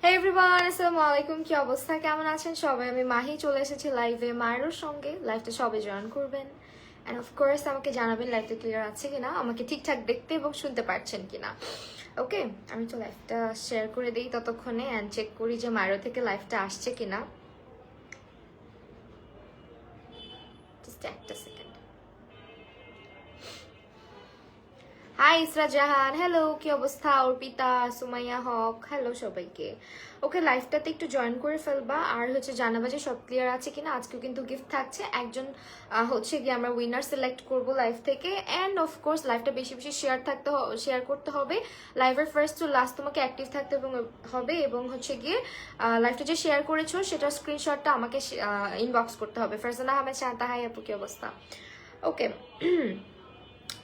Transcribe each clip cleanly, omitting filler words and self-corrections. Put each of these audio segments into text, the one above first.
Hey everyone, আসসালামু আলাইকুম। কি অবস্থা, কেমন আছেন সবাই? আমি মাহি চলে এসেছি লাইভে মায়ের সঙ্গে। লাইভটা সবাই জয়েন করবেন অ্যান্ড অফকোর্স আমাকে জানাবেন লাইভটা ক্লিয়ার আছে কিনা, আমাকে ঠিকঠাক দেখতে এবং শুনতে পারছেন কিনা। ওকে, আমি তো লাইভটা শেয়ার করে দিই ততক্ষণে অ্যান্ড চেক করি যে মায়ের থেকে লাইভটা আসছে কিনা। জাস্ট একটা সেকেন্ড। হাই ইসরা জাহান, হ্যালো, কি অবস্থা? অর্পিতা, সুমাইয়া হক, হ্যালো সবাইকে। ওকে, লাইভটাতে একটু জয়েন করে ফেলবা আর হচ্ছে জানাবা যে সব ক্লিয়ার আছে কিনা। আজকেও কিন্তু গিফট থাকছে, একজন হচ্ছে গিয়ে আমরা উইনার সিলেক্ট করব লাইভ থেকে। অ্যান্ড অফকোর্স লাইভটা বেশি বেশি শেয়ার করতে হবে। লাইভের ফার্স্ট টু লাস্ট তোমাকে অ্যাক্টিভ থাকতে হবে এবং হচ্ছে গিয়ে লাইভটা যে শেয়ার করেছো সেটার স্ক্রিনশটটা আমাকে ইনবক্স করতে হবে। ফারজানা আহমেদ শান্তা, হাই আপু, কি অবস্থা? ওকে,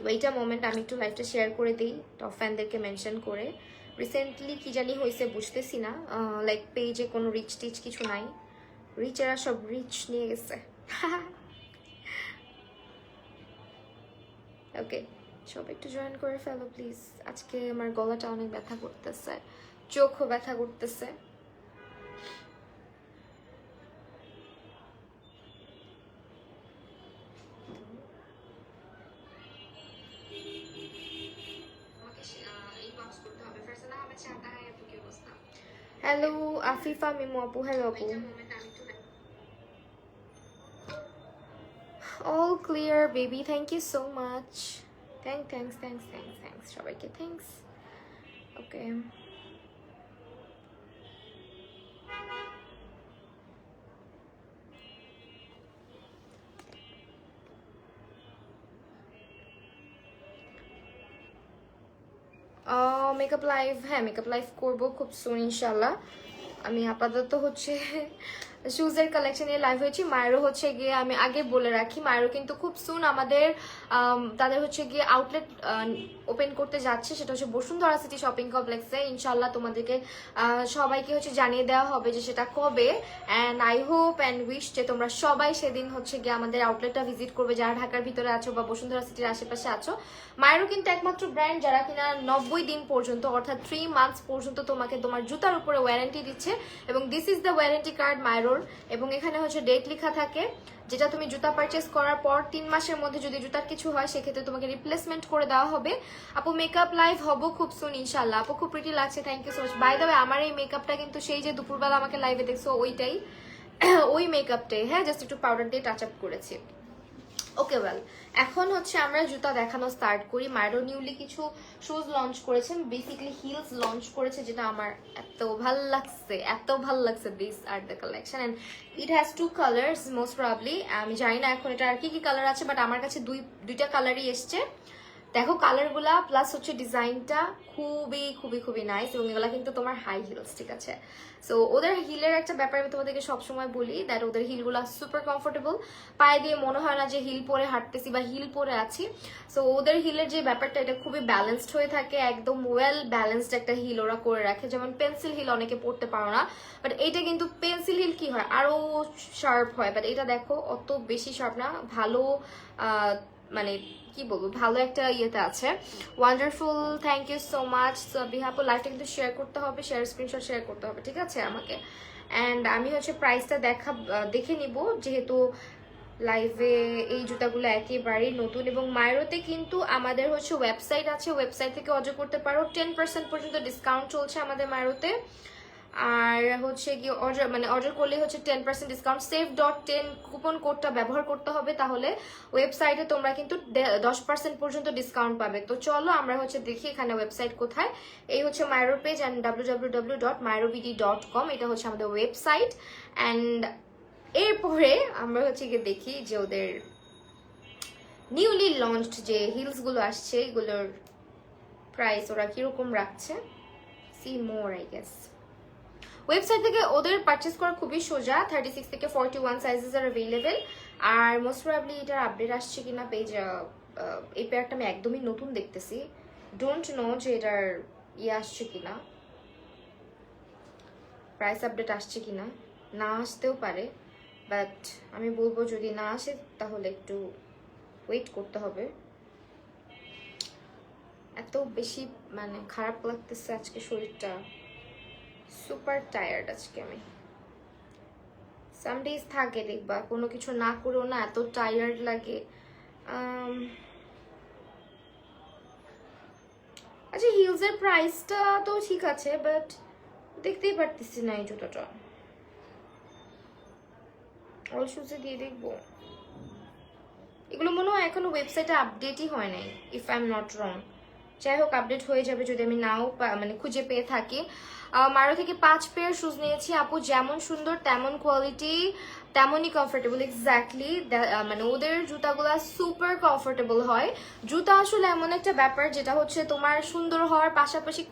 ওয়েট আ মোমেন্ট, আমি একটু লাইভটা শেয়ার করে দিই টপ ফ্যানদেরকে মেনশন করে। রিসেন্টলি কি জানি হয়েছে বুঝতেছি না, লাইক পেজে কোনো রিচ টিচ কিছু নাই। রিচেরা সব রিচ নিয়ে গেছে। ওকে, সব একটু জয়েন করে ফেলো প্লিজ। আজকে আমার গলাটা অনেক ব্যথা করতেছে, চোখও ব্যথা করতেছে। হ্যালো আফিফা মিমু আপু, হ্যালো আপু। All clear baby, thank you so much. Thanks সবাইকে, থ্যাংকস। ওকে, মেকআপ লাইভ, হ্যাঁ মেকআপ লাইভ করবো খুব সুন ইনশাল্লাহ। আমি আপাতত হচ্ছে শুজের কালেকশনের লাইভ হয়েছি। মায়েরও হচ্ছে গিয়ে আমি আগে বলে রাখি, মায়েরও কিন্তু খুব সুন আমাদের তাদের হচ্ছে গিয়ে আউটলেট ওপেন করতে যাচ্ছে, সেটা হচ্ছে বসুন্ধরা সিটি শপিং কমপ্লেক্সে। ইনশাল্লাহ তোমাদেরকে সবাইকে হচ্ছে জানিয়ে দেওয়া হবে যে সেটা কবে। And I hope and wish যে তোমরা সবাই সেদিন হচ্ছে গিয়ে আমাদের আউটলেটটা ভিজিট করবে, যারা ঢাকার ভিতরে আছো বা বসুন্ধরা সিটির আশেপাশে আছো। মায়েরও কিন্তু একমাত্র ব্র্যান্ড যারা কিনা 90 দিন পর্যন্ত অর্থাৎ 3 মান্থস পর্যন্ত তোমাকে তোমার জুতার উপরে ওয়ারেন্টি দিচ্ছে। এবং this is the warranty card মায়েরোর। এবং এখানে হচ্ছে ডেট লেখা থাকে, যেটা তুমি জুতা পারচেস করার পর 3 মাসের মধ্যে যদি জুতার কিছু হয় সেক্ষেত্রে তোমাকে রিপ্লেসমেন্ট করে দেওয়া হবে। আপু মেকআপ লাইভ হবো খুব সুন ইনশাল্লাহ। আপু খুব প্রিটি লাগছে, thank you so much. By the way আমার এই মেকআপটা কিন্তু সেই যে দুপুরবেলা আমাকে লাইভে দেখছো ওইটাই, ওই মেকআপটাই। হ্যাঁ, জাস্ট একটু পাউডার দিয়ে টাচ আপ করেছি। ওকে ওয়েল, এখন হচ্ছে আমরা জুতা দেখানো স্টার্ট করি। মায়েরও নিউলি কিছু শুজ লঞ্চ করেছেন, বেসিক্যালি হিলস লঞ্চ করেছে, যেটা আমার এত ভাল লাগছে। This are the collection and it has two colours most probably. আমি জানি না এখন এটা আর কি কি কালার আছে, বাট আমার কাছে দুইটা কালারই এসছে। দেখো কালারগুলা প্লাস হচ্ছে ডিজাইনটা খুবই খুবই খুবই নাইস। এবং এগুলা কিন্তু তোমার হাই হিলস, ঠিক আছে? সো ওদের হিলের একটা ব্যাপার আমি তোমাদেরকে সবসময় বলি, দ্যাট ওদের হিলগুলা সুপার কমফোর্টেবল। পায়ে দিয়ে মনে হয় না যে হিল পরে হাঁটতেছি বা হিল পরে আছি। সো ওদের হিলের যে ব্যাপারটা, এটা খুবই ব্যালেন্সড হয়ে থাকে, একদম ওয়েল ব্যালেন্সড একটা হিল ওরা করে রাখে। যেমন পেন্সিল হিল অনেকে পড়তে পারো না, বাট এইটা কিন্তু পেন্সিল হিল কি হয় আরো শার্প হয়, বাট এটা দেখো অত বেশি শার্প না, ভালো মানে কি বলবো, ভালো একটা ইয়েতে আছে। Wonderful, thank you so much বিহাপু। লাইভটা কিন্তু শেয়ার করতে হবে, স্ক্রিনশট শেয়ার করতে হবে, ঠিক আছে আমাকে। অ্যান্ড আমি হচ্ছে প্রাইসটা দেখে নিব, যেহেতু লাইভে এই জুতাগুলো একেবারেই নতুন। এবং মায়েরোতে কিন্তু আমাদের হচ্ছে ওয়েবসাইট আছে, ওয়েবসাইট থেকে অর্ডার করতে পারো। 10% পর্যন্ত ডিসকাউন্ট চলছে আমাদের মায়েরোতে। আর হচ্ছে কি অর্ডার করলে হচ্ছে 10% ডিসকাউন্ট, save.10 কুপন কোডটা ব্যবহার করতে হবে, তাহলে ওয়েবসাইটে তোমরা কিন্তু 10% পর্যন্ত ডিসকাউন্ট পাবে। তো চলো আমরা হচ্ছে দেখি এখানে ওয়েবসাইট কোথায়। এই হচ্ছে মাইরো পেজ অ্যান্ড www.myrobd.com, এটা হচ্ছে আমাদের ওয়েবসাইট। অ্যান্ড এরপরে আমরা হচ্ছে গিয়ে দেখি যে ওদের নিউলি লঞ্চড যে হিলসগুলো আসছে এগুলোর প্রাইস ওরা কিরকম রাখছে। See more I guess. Website থেকে ওদের পারচেস করা খুবই সোজা, 36 থেকে 41 সাইজেস আর অ্যাভেলেবেল। আর মোস্ট প্রবাবলি এটার আপডেট আসছে কিনা পেজ, এই পেয়ারটা আমি একদমই নতুন দেখতেছি, ডোন্ট নো যে এটার আসছে কিনা, প্রাইস আপডেট আসছে কিনা, না আসতেও পারে। বাট আমি বলবো যদি না আসে তাহলে একটু ওয়েট করতে হবে। এত বেশি খারাপ লাগতেছে আজকে শরীরটা, সুপার টায়ার্ড আজকে আমি। সামডেজ থাকে দেখবা কোনো কিছু না করেও না এত টায়ার্ড লাগে। আচ্ছা হিলসের প্রাইসটা তো ঠিক আছে, বাট দেখতেই পারতেছি না এই জুতোটা। অল শুজে দিয়ে দেখবো। এগুলো মনে হয় এখনো ওয়েবসাইটে আপডেটই হয় নাই, if I am not wrong. যাই হোক আপডেট হয়ে যাবে যদি আমি নাও মানে খুঁজে পেয়ে থাকি। মারো থেকে 5 পেয়ার শুজ নিয়েছি আপু, যেমন সুন্দর তেমন কোয়ালিটি তেমনই কমফোর্টেবল। এক্স্যাক্টলি, মানে ওদের জুতাগুলো সুপার কমফোর্টেবল হয়। জুতা আসলে এমন একটা ব্যাপার যেটা হচ্ছে তোমার সুন্দর হওয়ার পাশাপাশি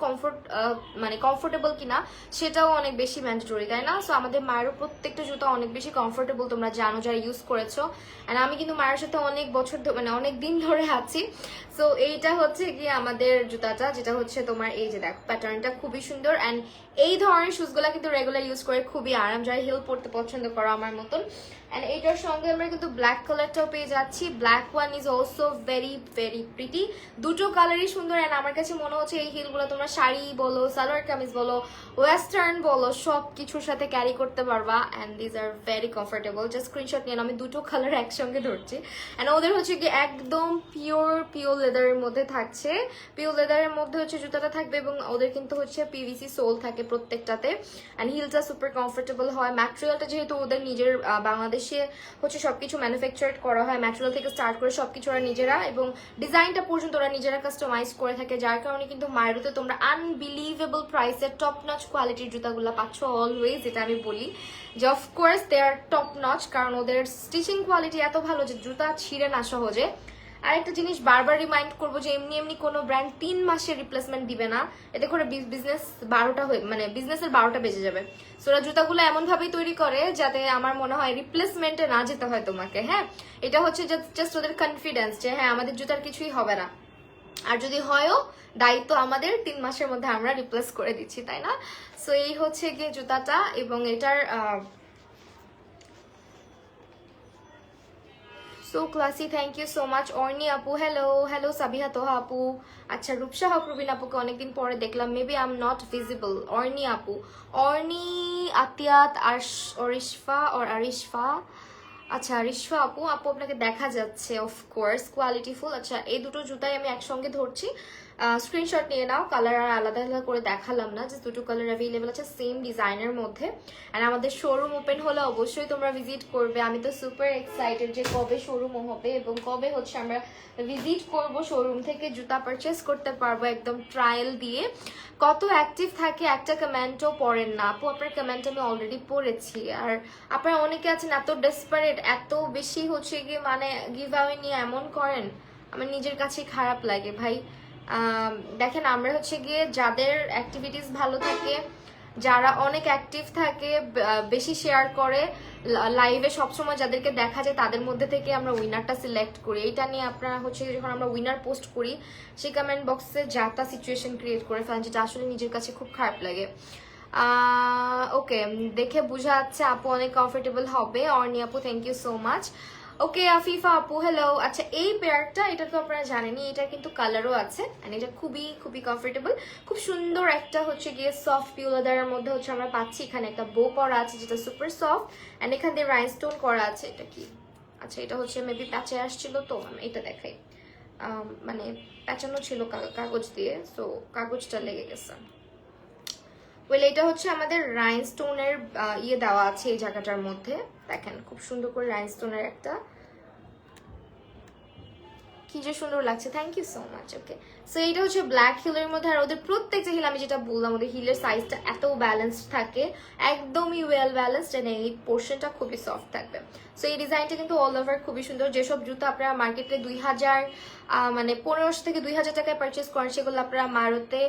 মানে কমফোর্টেবল কিনা সেটাও অনেক বেশি ম্যান্ডেটরি, তাই না? সো আমাদের মায়েরও প্রত্যেকটা জুতা অনেক বেশি কমফোর্টেবল, তোমরা জানো যারা ইউজ করেছো। অ্যান্ড আমি কিন্তু মায়ের সাথে অনেক বছর মানে অনেক দিন ধরে আছি। সো এইটা হচ্ছে কি আমাদের জুতাটা, যেটা হচ্ছে তোমার এই যে দেখো প্যাটার্নটা খুবই সুন্দর। অ্যান্ড এই ধরনের শুজগুলা কিন্তু রেগুলার ইউজ করে খুবই আরাম, যারা হিল পরতে পছন্দ করো আমার মতন। অ্যান্ড এইটার সঙ্গে আমরা কিন্তু ব্ল্যাক কালারটাও পেয়ে যাচ্ছি। Black one is also very very pretty. দুটো কালারই সুন্দর। অ্যান্ড আমার কাছে মনে হচ্ছে এই হিলগুলো তোমরা শাড়ি বলো, সালোয়ার কামিজ বলো, ওয়েস্টার্ন বলো, সব কিছুর সাথে ক্যারি করতে পারবা। And these are very comfortable. Just screenshot নিয়ে আমি দুটো কালার একসঙ্গে ধরছি। অ্যান্ড ওদের হচ্ছে কি একদম পিওর লেদারের মধ্যে থাকছে। পিওর লেদারের মধ্যে হচ্ছে জুতাটা থাকবে, এবং ওদের কিন্তু হচ্ছে পিভিসি সোল থাকে প্রত্যেকটাতে। অ্যান্ড হিলটা সুপার কমফোর্টেবল হয়। ম্যাটেরিয়ালটা যেহেতু ওদের নিজের বাংলাদেশে হচ্ছে সবকিছু ম্যানুফ্যাকচার করা হয়, ম্যাটেরিয়াল থেকে স্টার্ট করে সবকিছু ওরা নিজেরা, এবং ডিজাইনটা পর্যন্ত ওরা নিজেরা কাস্টমাইজ করে থাকে, যার কারণে কিন্তু মায়েরতে তোমরা আনবিলিভেবল প্রাইসে টপ নচ কোয়ালিটির জুতাগুলো পাচ্ছ অলওয়েজ। যেটা আমি বলি যে of course they are top notch, কারণ ওদের স্টিচিং কোয়ালিটি এত ভালো যে জুতা ছিঁড়ে না সহজে। আর একটা জিনিস বারবার রিমাইন্ড করবো যে এমনি কোনো ব্র্যান্ড 3 মাসের রিপ্লেসমেন্ট দিবে না, এতে করে বিজনেস 12টা মানে বিজনেসের 12টা বেজে যাবে। সো ওরা জুতাগুলো এমন ভাবেই তৈরি করে যাতে আমার মনে হয় রিপ্লেসমেন্টে না যেতে হয় তোমাকে। হ্যাঁ, এটা হচ্ছে জাস্ট ওদের কনফিডেন্স যে হ্যাঁ আমাদের জুতার কিছুই হবে না, আর যদি হয়ও দায়িত্ব আমাদের, 3 মাসের মধ্যে আমরা রিপ্লেস করে দিচ্ছি, তাই না? সো এই হচ্ছে গিয়ে জুতাটা। এবং এটার so classy, thank you so much. Orni আপু হ্যালো সাবিহা তোহা আপু। আচ্ছা রূপসা হক রুবিন আপুকে অনেকদিন পরে দেখলাম, maybe I am not visible. Orni আপু, অর্নি আতিয়াত আরিশফা। আচ্ছা আরিশফা আপু আপনাকে দেখা যাচ্ছে অফকোর্স, কোয়ালিটিফুল। আচ্ছা এই দুটো জুতাই আমি একসঙ্গে ধরছি, স্ক্রিনশট নিয়ে নাও। কালার আর আলাদা আলাদা করে দেখালাম না, যে দুটো কালার অ্যাভেলেবল আছে সেম ডিজাইনের মধ্যে। আর আমাদের শোরুম ওপেন হলে অবশ্যই তোমরা ভিজিট করবে। আমি তো সুপার এক্সাইটেড যে কবে শোরুম হবে এবং কবে হচ্ছে আমরা ভিজিট করব, শোরুম থেকে জুতা পারচেস করতে পারবো একদম ট্রায়াল দিয়ে। কত অ্যাক্টিভ থাকে একটা কমেন্টও পড়েন না আপু, আপনার কমেন্ট আমি অলরেডি পড়েছি। আর আপনারা অনেকে আছেন এত ডেসপারেট, এত বেশি হচ্ছে গিয়ে মানে গিভ অ্যাওয়ে নিয়ে এমন করেন, আমার নিজের কাছে খারাপ লাগে ভাই। দেখেন আমরা হচ্ছে গিয়ে যাদের অ্যাক্টিভিটিস ভালো থাকে, যারা অনেক অ্যাক্টিভ থাকে, বেশি শেয়ার করে লাইভে সবসময় যাদেরকে দেখা যায়, তাদের মধ্যে থেকে আমরা উইনারটা সিলেক্ট করি। এটা নিয়ে আপনারা হচ্ছে যখন আমরা উইনার পোস্ট করি সেই কমেন্ট বক্সে যা তা সিচুয়েশন ক্রিয়েট করে ফেলেন, যেটা আসলে নিজের কাছে খুব খারাপ লাগে। ওকে, দেখে বোঝা যাচ্ছে আপু অনেক কমফোর্টেবল হবে। অর্নি আপু থ্যাংক ইউ সো মাচ। ওকে আফিফা আপু হ্যালো। আচ্ছা এই পেয়ারটা, এটা তো আপনারা জানেনই, এটা কিন্তু কালারও আছে। এন্ড এটা খুবই খুবই কমফোর্টেবল, খুব সুন্দর একটা হচ্ছে গিয়ে সফট পিওর লেদারের মধ্যে হচ্ছে আমরা পাচ্ছি। এখানে একটা বো করা আছে যেটা সুপার সফট, এন্ড এখান দিয়ে রাইনস্টোন করা আছে। এটা কি? আচ্ছা এটা হচ্ছে মেবি প্যাচে আসছিল, তো আমি এটা দেখাই, মানে প্যাচানো ছিল কাগজ দিয়ে, সো কাগজটা লেগে গেছে। ওয়েল এটা হচ্ছে আমাদের রাইনস্টোনের ইয়ে দেওয়া আছে এই জায়গাটার মধ্যে, দেখেন খুব সুন্দর করে রাইনস্টোনের একটা, কি যে সুন্দর লাগছে। Thank you so much. Okay so এইটা হচ্ছে ব্ল্যাক হিলের মধ্যে। আর ওদের প্রত্যেকটা হিল আমি যেটা বললাম, ওদের হিলের সাইজটা এত ব্যালেন্সড থাকে, একদমই ওয়েল ব্যালেন্সড, এন্ড এই পোর্শনটা খুবই সফট থাকবে। সো এই ডিজাইনটা কিন্তু অল ওভার খুবই সুন্দর। যেসব জুতো আপনারা মার্কেটে 2000 মানে 1500 থেকে 2000 টাকায় পারচেস করেন, সেগুলো আপনারা মারুতে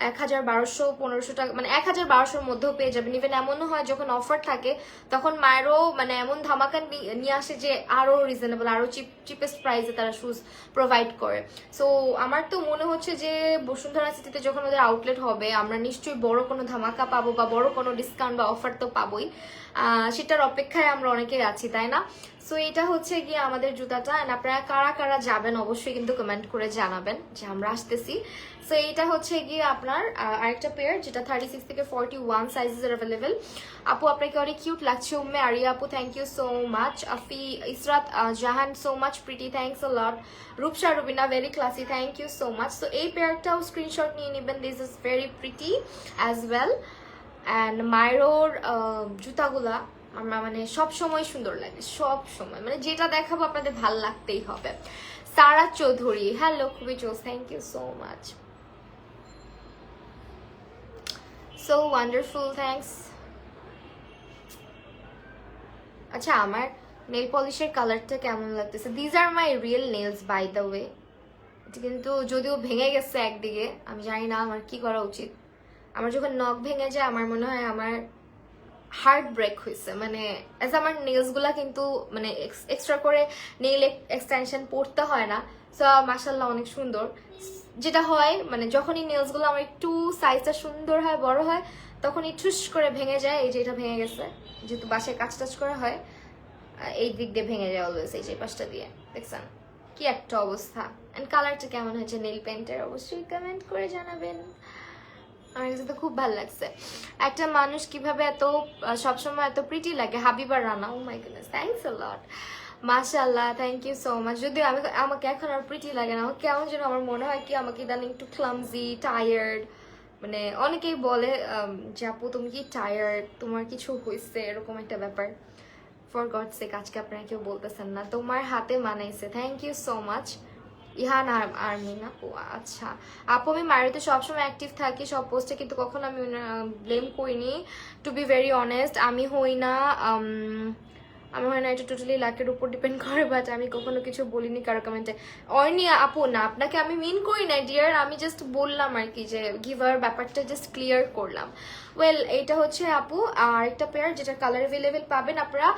1200 1500 টাকা, মানে 1200-র মধ্যেও পেয়ে যাবেন। ইভেন এমনও হয় যখন অফার থাকে তখন মায়েরও মানে এমন ধামাকা নিয়ে আসে যে আরো রিজনেবল, আরো চিপেস্ট প্রাইসে তারা শুজ প্রোভাইড করে। সো আমার তো মনে হচ্ছে যে বসুন্ধরা সিটিতে যখন ওদের আউটলেট হবে, আমরা নিশ্চয়ই বড় কোনো ধামাকা পাবো, বা বড় কোনো ডিসকাউন্ট বা অফার তো পাবোই। সেটার অপেক্ষায় আমরা অনেকেই আছি, তাই না? না। সো এটা হচ্ছে গিয়ে আমাদের জুতাটা, এন্ড আপনারা কারা কারা যাবেন অবশ্যই কিন্তু কমেন্ট করে জানাবেন যে আমরা আসতেছি। সো এইটা হচ্ছে গিয়ে আপনার আরেকটা পেয়ার, যেটা 36 থেকে 41 সাইজের অ্যাভেলেবেল। আপু আপনাকে অনেক কিউট লাগছে। উম্মে আরিয়া আপু thank you so much. Afi Israt Jahan so much pretty, thanks a lot. Rupsa Rubina very classy, thank you so much. So এই পেয়ারটাও স্ক্রিনশট নিয়ে নেবেন, this is very pretty as well. And মাইরোর জুতাগুলা আমার মানে সব সময় সুন্দর লাগে, সব সময় মানে যেটা দেখাবো আপনাদের ভাল লাগতেই হবে। সারা চৌধুরী হ্যালো, খুবই চোস, thank you so much, so wonderful, thanks. আচ্ছা আমার নেল পলিশের কালারটা কেমন লাগতেছে? These are my real nails by the way. এটা কিন্তু যদিও ভেঙে গেছে একদিকে, আমি জানি না আমার কি করা উচিত। আমার যখন নখ ভেঙে যায় আমার মনে হয় আমার হার্ট ব্রেক হয়েছে, মানে অ্যাজ আমার নেলস গুলা কিন্তু মানে এক্সট্রা করে নেল এক্সটেনশন পড়তে হয় না। সো মাশাল্লাহ অনেক সুন্দর। যেটা হয় মানে যখনই নেলস গুলো আমার একটু সাইজটা সুন্দর হয়, বড় হয়, তখনই ঠুস করে ভেঙে যায়। এই যে এটা ভেঙে গেছে, যেহেতু বাসায় কাজ টাজ করা হয়, এই দিক দিয়ে ভেঙে যায় অলওয়েজ, এই যে পাশটা দিয়ে, দেখছেন কি একটা অবস্থা। এন্ড কালারটা কেমন হয়েছে নেল পেন্টের অবশ্যই কমেন্ট করে জানাবেন। আমার কাছে তো খুব ভালো লাগছে। একটা মানুষ কিভাবে এত সবসময় এত প্রিটি লাগে, হাবিবা রানা, ও মাই গুডনেস, থ্যাঙ্কস আ লট, মাশাআল্লাহ, থ্যাংক ইউ সো মাচ। যদিও আমাকে এখন আর প্রিটি লাগে না, আমার কেমন যেন আমার মনে হয় কি আমাকে ইদানিং একটু ক্লামজি, টায়ার্ড, মানে অনেকেই বলে যে আপু তুমি কি টায়ার্ড, তোমার কিছু হয়েছে, এরকম একটা ব্যাপার। ফর গড সেক আজকে আপনারা কেউ বলতেছেন না, তোমার হাতে মানাইছে, thank you so much. Ihan Armin আপু, আচ্ছা আপু আমি মারিতে সবসময় অ্যাক্টিভ থাকি সব পোস্টে, কিন্তু কখনো আমি ব্লেম করিনি, টু বি ভেরি অনেস্ট। আমি হই না, আমার হয় না, এটা টোটালি লাকের উপর ডিপেন্ড করে, বাট আমি কখনো কিছু বলিনি কারো কমেন্টে। অর্নি আপু না, আপনাকে আমি মিন করি না ডিয়ার, আমি জাস্ট বললাম আর কি যে গিভার ব্যাপারটা জাস্ট ক্লিয়ার করলাম। ওয়েল এইটা হচ্ছে আপু আর একটা পেয়ার যেটা কালার অ্যাভেলেবেল পাবেন আপনারা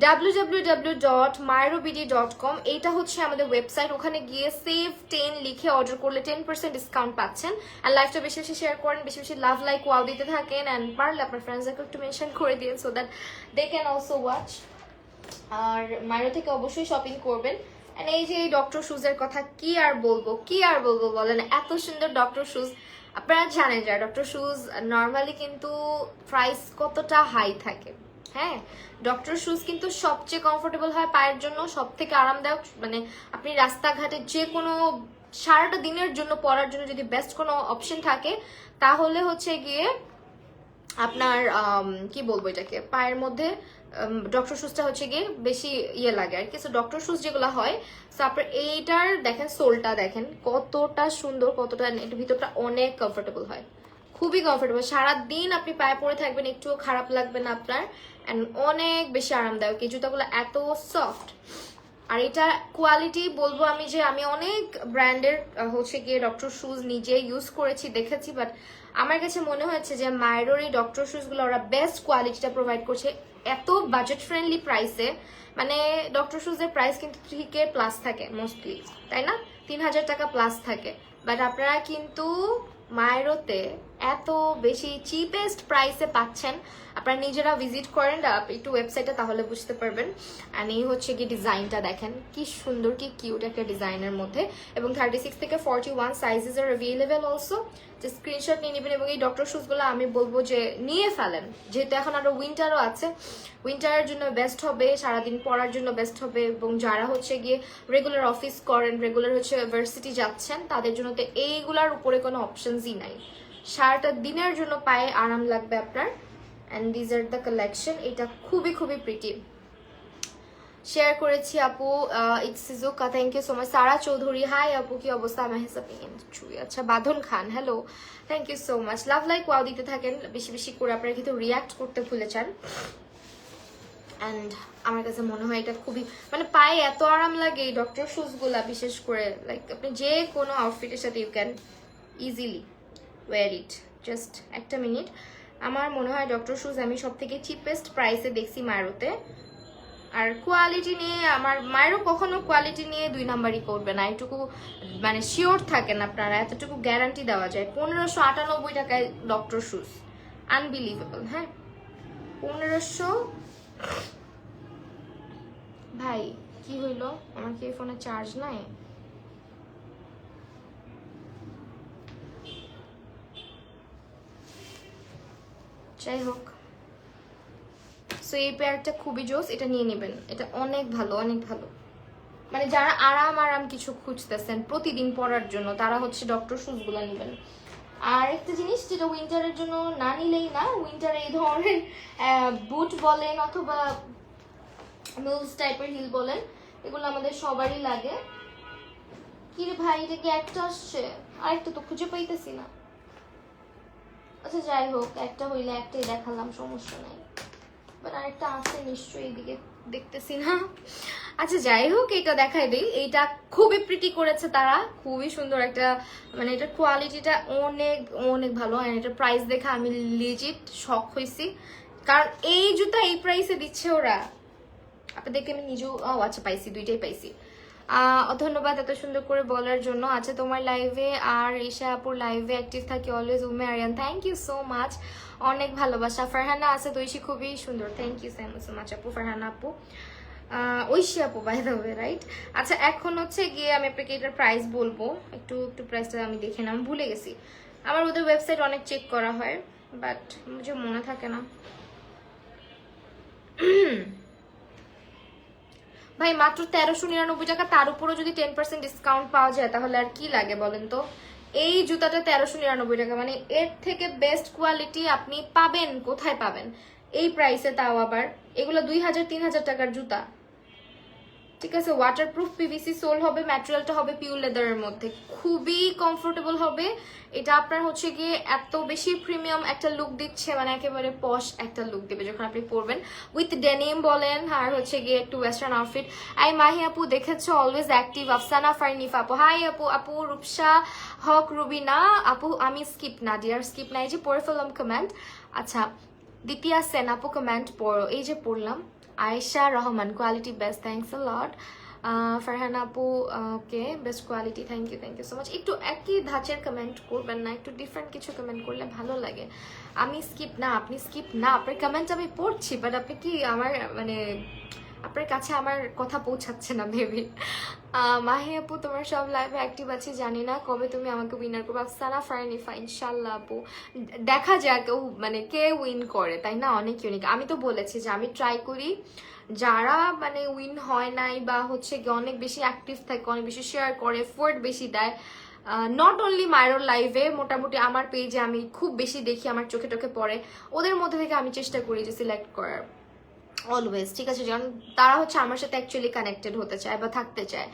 www.myrobd.com, এইটা হচ্ছে আমাদের ওয়েবসাইট। ওখানে গিয়ে সেভ 10 লিখে অর্ডার করলে 10% ডিসকাউন্ট পাচ্ছেন। আর লাইভটা বেশি বেশি শেয়ার করেন, বেশি বেশি লাভ লাইক ওয়াও দিতে থাকেন, অ্যান্ড পারলে আপনার ফ্রেন্ডসদেরকে একটু মেনশন করে দিন so that they can also watch. আর মাইরো থেকে অবশ্যই শপিং করবেন। এন্ড এই যে এই ডক্টর শুজের কথা কি আর বলবো বলেন, এত সুন্দর ডক্টর শুজ। আপনারা জানেন যারা ডক্টর শুজ নর্মালি কিন্তু প্রাইস কতটা হাই থাকে। হ্যাঁ, ডক্টর শুজ কিন্তু সবচেয়ে কমফোর্টেবল হয় পায়ের জন্য, সব থেকে আরামদায়ক। মানে আপনি রাস্তাঘাটে যে কোনো সারাটা দিনের জন্য পরার জন্য যদি বেস্ট কোনো অপশন থাকে তাহলে হচ্ছে গিয়ে আপনার কি বলবো এটাকে, পায়ের মধ্যে ডক্টর শুজটা হচ্ছে গিয়ে বেশি ইয়ে লাগে আর কি। সো ডক্টর শুজ যেগুলো হয়, সো আপনার এইটার দেখেন সোলটা দেখেন কতটা সুন্দর, কতটা এটার ভিতরটা অনেক কমফোর্টেবল হয়, খুবই কমফোর্টেবল। সারাদিন আপনি পায়ে পরে থাকবেন, একটুও খারাপ লাগবে না আপনার, অ্যান্ড অনেক বেশি আরামদায়ক। এই জুতাগুলো এত সফট। আর এটা কোয়ালিটি বলবো আমি যে আমি অনেক ব্র্যান্ডের হচ্ছে গিয়ে ডক্টর শুজ নিজে ইউজ করেছি, দেখেছি, বাট আমার কাছে মনে হয়েছে যে মাইরোর এই ডক্টর শুজগুলো ওরা বেস্ট কোয়ালিটিটা প্রোভাইড করছে এত বাজেট ফ্রেন্ডলি প্রাইসে। মানে ডক্টর শুজের প্রাইস কিন্তু 3K প্লাস থাকে মোস্টলি, তাই না, 3000 টাকা প্লাস থাকে, বাট আপনারা কিন্তু মাইরোতে এত বেশি চিপেস্ট প্রাইসে পাচ্ছেন। আপনারা নিজেরা ভিজিট করেন একটু ওয়েবসাইটে, তাহলে বুঝতে পারবেন। অ্যান্ড এই হচ্ছে কি ডিজাইনটা দেখেন কি সুন্দর, কি কিউট একটা ডিজাইনের মধ্যে, এবং 36 থেকে 41 সাইজেস আর অ্যাভেলেবেল অলসো। যে স্ক্রিনশট নিয়ে নেবেন, এবং এই ডক্টর শুজগুলো আমি বলবো যে নিয়ে ফেলেন, যেহেতু এখন আরো উইন্টারও আছে, উইন্টারের জন্য বেস্ট হবে, সারাদিন পরার জন্য বেস্ট হবে, এবং যারা হচ্ছে গিয়ে রেগুলার অফিস করেন, রেগুলার হচ্ছে ভার্সিটি যাচ্ছেন, তাদের জন্য তো এইগুলার উপরে কোনো অপশনসই নাই। সারাটা দিনের জন্য পায়ে আরাম লাগবে আপনার। And these are the collection. এটা খুবই খুবই প্রিটি, শেয়ার করেছি আপু। It's Shizuka, thank you so much. Sara Chowdhury hi আপু, কি অবস্থা? আমার হিসাবে আচ্ছা Badhon Khan hello, thank you so much. Love like wow দিতে থাকেন বেশি বেশি করে, আপনারা কিন্তু রিয়াক্ট করতে ভুলে যান। অ্যান্ড আমার কাছে মনে হয় এটা খুবই মানে পায়ে এত আরাম লাগে এই ডক্টর শুজগুলা, বিশেষ করে লাইক আপনি যে কোনো আউটফিটের সাথে you can easily wear it. Just একটা মিনিট, আমার মনে হয় ডক্টর শুজ আমি সব থেকে চিপেস্ট প্রাইসে দেখছি মাইরোতে। আর কোয়ালিটি নিয়ে আমার মায়েরও কখনো কোয়ালিটি নিয়ে 2 নাম্বারই করবে না, এটুকু মানে শিওর থাকেন আপনারা, এতটুকু গ্যারান্টি দেওয়া যায়। 1598 টাকায় ডক্টর শুজ, আনবিলিভেবল। হ্যাঁ 1500 ভাই কি হইলো, আমার কি ফোনে চার্জ নাই? যাই হোক, সো এই পেয়ারটা খুবই জোস, এটা নিয়ে নেবেন, এটা অনেক ভালো, অনেক ভালো। মানে যারা আরাম আরাম কিছু খুঁজতেছেন প্রতিদিন পরার জন্য, তারা হচ্ছে ডক্টর শুজগুলো নেবেন। আর একটা জিনিস যেটা উইন্টারের জন্য না নিলেই না, উইন্টারে এই ধরনের বুট বলেন অথবা মুলস টাইপের হিল বলেন, এগুলো আমাদের সবারই লাগে। কি রে ভাই, এটা কি একটা আসছে? আরেকটা তো খুঁজে পাইতেছি না। আচ্ছা যাই হোক, একটা হইলে একটাই দেখালাম, সমস্যা নাই। বাট আরেকটা আছে নিশ্চয়ই, এদিকে দেখতেছি না। আচ্ছা যাই হোক, এটা দেখাই দিই। এইটা খুবই প্রিটি করেছে তারা, খুবই সুন্দর একটা, মানে এটার কোয়ালিটিটা অনেক অনেক ভালো। আর এটার প্রাইস দেখে আমি লিজিট শক হয়েছি, কারণ এই জুতা এই প্রাইসে দিচ্ছে ওরা। আপনাদেরকে আমি নিজেও, ও আচ্ছা পাইছি, দুইটাই পাইছি। ধন্যবাদ এত সুন্দর করে বলার জন্য। আচ্ছা তোমার লাইভে আর ঈশা আপুর লাইভে অ্যাক্টিভ থাকি always Ume Ariyan, thank you so much, অনেক ভালোবাসা। ফারহানা আছে তো ঐশী খুবই সুন্দর, থ্যাংক ইউ সো মাচ আপু, ফারহানা আপু, ঐশী আপু বাই দ্য ওয়ে, রাইট। আচ্ছা এখন হচ্ছে গিয়ে আমি আপনাকে এটার প্রাইস বলবো, একটু একটু প্রাইসটা আমি দেখে না, আমি ভুলে গেছি। আমার ওদের ওয়েবসাইট অনেক চেক করা হয়, বাট মুঝে মনে থাকে না। ভাই মাত্র 1399 টাকা, তার উপরও যদি 10% ডিসকাউন্ট পাওয়া যায় তাহলে আর কি লাগে বলেন তো। এই জুতাটা 1399 টাকা, মানে এর থেকে বেস্ট কোয়ালিটি আপনি পাবেন কোথায় পাবেন এই প্রাইসে, তাও আবার এগুলো 2000-3000 টাকার জুতা, ঠিক আছে। ওয়াটারপ্রুফ পিভিসি সোল হবে, ম্যাটেরিয়ালটা হবে পিওর লেদারের মধ্যে, খুবই কমফোর্টেবল হবে। এটা আপনার হচ্ছে গিয়ে এত বেশি প্রিমিয়াম একটা লুক দিচ্ছে, মানে একেবারে পশ একটা লুক দেবে যখন আপনি পরবেন, উইথ ডেনিম বলেন আর হচ্ছে গিয়ে একটু ওয়েস্টার্ন আউটফিট। আই মাহি আপু দেখেছো, অলওয়েজ অ্যাক্টিভ। আফসানা ফারনিফ আপু হাই আপু, আপু রূপসা হক রুবিনা আপু, আমি স্কিপ না ডিয়ার, স্কিপ না, এই যে পড়ে ফেললাম কমেন্ট। আচ্ছা দ্বিতীয়া সেন আপু কমেন্ট পড়ো, এই যে পড়লাম। Ayesha Rahman quality best, thanks a lot. Farhana আপু okay best quality, thank you so much. একটু একই ধাঁচের কমেন্ট করবেন না, একটু ডিফারেন্ট কিছু কমেন্ট করলে ভালো লাগে। আমি স্কিপ না, আপনি স্কিপ না, আপনার কমেন্ট আমি পড়ছি, বাট আপনি কি আমার মানে আপনার কাছে আমার কথা পৌঁছাচ্ছে না ভেবে। মাহি আপু তোমার সব লাইভে অ্যাক্টিভ আছে, জানি না কবে তুমি আমাকে উইনার করবে। আফসানা ফারনিফা ইনশাল্লাহ আপু, দেখা যাক মানে কে উইন করে, তাই না, অনেক ইউনিক। আমি তো বলেছি যে আমি ট্রাই করি, যারা মানে উইন হয় নাই বা হচ্ছে গিয়ে অনেক বেশি অ্যাক্টিভ থাকে, অনেক বেশি শেয়ার করে, এফোর্ট বেশি দেয়, নট অনলি মাইরোর লাইভে, মোটামুটি আমার পেজে আমি খুব বেশি দেখি, আমার চোখে টোখে পড়ে, ওদের মধ্যে থেকে আমি চেষ্টা করি যে সিলেক্ট করার অলওয়েজ, ঠিক আছে। যেমন তারা হচ্ছে আমার সাথে অ্যাকচুয়ালি কানেক্টেড হতে চায় বা থাকতে চায়,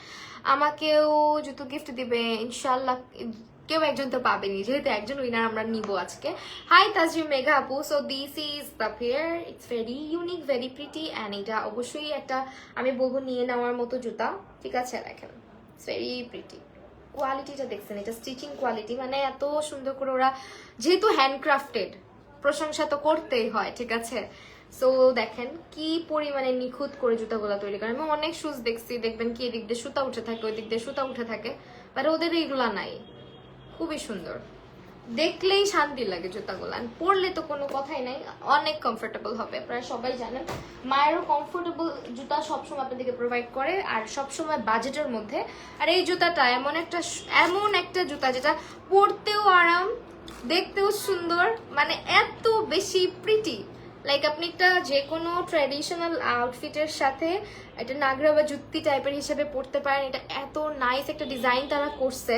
আমাকেও জুতো গিফট দিবে ইনশাল্লাহ, কেউ একজন তো পাবেনি, যেহেতু একজন উইনার আমরা নিব আজকে। হাই তাজরিম মেঘা আপু, so this is the pair, it's very unique, very pretty, and এটা অবশ্যই একটা আমি বলবো নিয়ে নেওয়ার মতো জুতা, ঠিক আছে। দেখেন ইটস ভেরি প্রিটি, কোয়ালিটিটা দেখছেন, এটা স্টিচিং কোয়ালিটি, মানে এত সুন্দর করে ওরা, যেহেতু হ্যান্ডক্রাফটেড, প্রশংসা তো করতেই হয়, ঠিক আছে। সো দেখেন কি পরিমাণে নিখুঁত করে জুতাগুলো তৈরি করে। আমি অনেক শুজ দেখছি, দেখবেন কি এদিক দিয়ে সুতা উঠে থাকে, ওই দিক দিয়ে সুতা উঠে থাকে, বাট ওদের এইগুলা নাই, খুবই সুন্দর, দেখলেই শান্তি লাগে জুতাগুলো, পরলে তো কোনো কথাই নাই, অনেক কমফোর্টেবল হবে। আপনারা সবাই জানেন মায়েরও কমফোর্টেবল জুতা সবসময় আপনাদেরকে প্রোভাইড করে, আর সবসময় বাজেটের মধ্যে। আর এই জুতাটা এমন একটা জুতা যেটা পরতেও আরাম, দেখতেও সুন্দর, মানে এত বেশি প্রিটি, লাইক আপনি একটা যে কোনো ট্র্যাডিশনাল আউটফিটের সাথে এটা নাগরা বা জুত্তি টাইপের হিসেবে পরতে পারেন। এটা এত নাইস একটা ডিজাইন তারা করছে,